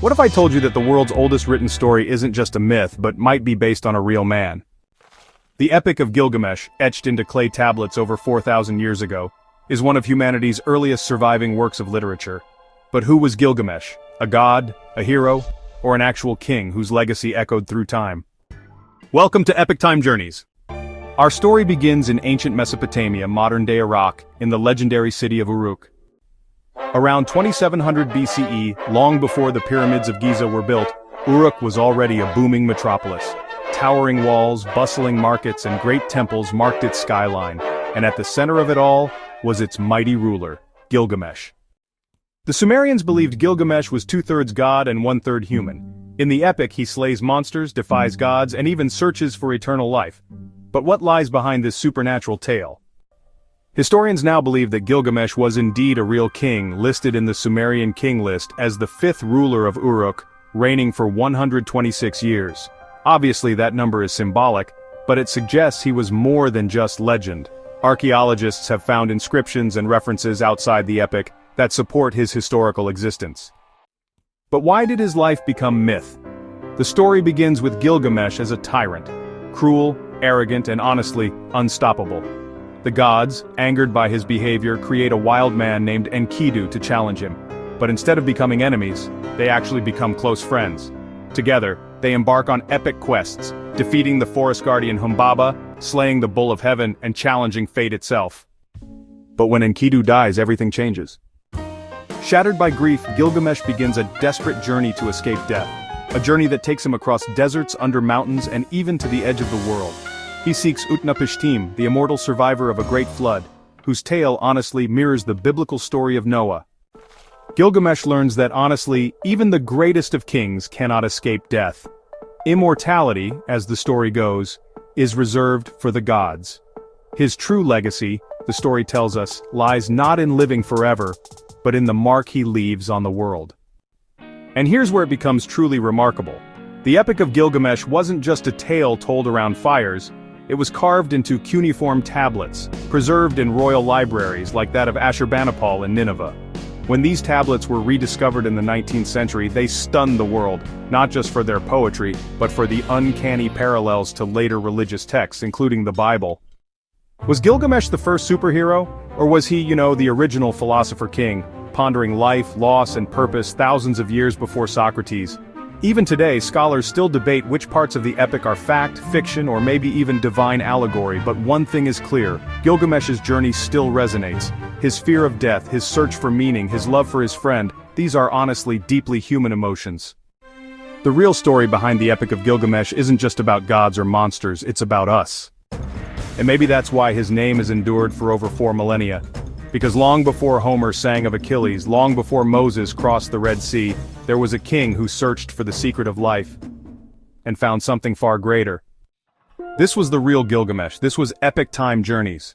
What if I told you that the world's oldest written story isn't just a myth, but might be based on a real man? The Epic of Gilgamesh, etched into clay tablets over 4,000 years ago, is one of humanity's earliest surviving works of literature. But who was Gilgamesh? A god, a hero, or an actual king whose legacy echoed through time? Welcome to Epic Time Journeys. Our story begins in ancient Mesopotamia, modern-day Iraq, in the legendary city of Uruk. Around 2700 BCE, long before the pyramids of Giza were built, Uruk was already a booming metropolis. Towering walls, bustling markets, and great temples marked its skyline, and at the center of it all was its mighty ruler, Gilgamesh. The Sumerians believed Gilgamesh was two-thirds god and one-third human. In the epic, he slays monsters, defies gods, and even searches for eternal life. But what lies behind this supernatural tale? Historians now believe that Gilgamesh was indeed a real king, listed in the Sumerian king list as the fifth ruler of Uruk, reigning for 126 years. Obviously, that number is symbolic, but it suggests he was more than just legend. Archaeologists have found inscriptions and references outside the epic that support his historical existence. But why did his life become myth? The story begins with Gilgamesh as a tyrant, cruel, arrogant, and honestly, unstoppable. The gods, angered by his behavior, create a wild man named Enkidu to challenge him. But instead of becoming enemies, they actually become close friends. Together, they embark on epic quests, defeating the forest guardian Humbaba, slaying the bull of heaven, and challenging fate itself. But when Enkidu dies, everything changes. Shattered by grief, Gilgamesh begins a desperate journey to escape death. A journey that takes him across deserts, under mountains, and even to the edge of the world. He seeks Utnapishtim, the immortal survivor of a great flood, whose tale honestly mirrors the biblical story of Noah. Gilgamesh learns that honestly, even the greatest of kings cannot escape death. Immortality, as the story goes, is reserved for the gods. His true legacy, the story tells us, lies not in living forever, but in the mark he leaves on the world. And here's where it becomes truly remarkable. The Epic of Gilgamesh wasn't just a tale told around fires. It was carved into cuneiform tablets, preserved in royal libraries like that of Ashurbanipal in Nineveh. When these tablets were rediscovered in the 19th century, they stunned the world, not just for their poetry, but for the uncanny parallels to later religious texts, including the Bible. Was Gilgamesh the first superhero? Or was he, the original philosopher king, pondering life, loss, and purpose thousands of years before Socrates? Even today, scholars still debate which parts of the epic are fact, fiction, or maybe even divine allegory, but one thing is clear: Gilgamesh's journey still resonates. His fear of death, his search for meaning, his love for his friend, these are honestly deeply human emotions. The real story behind the Epic of Gilgamesh isn't just about gods or monsters, it's about us. And maybe that's why his name has endured for over 4 millennia. Because long before Homer sang of Achilles, long before Moses crossed the Red Sea, there was a king who searched for the secret of life and found something far greater. This was the real Gilgamesh. This was Epic Time Journeys.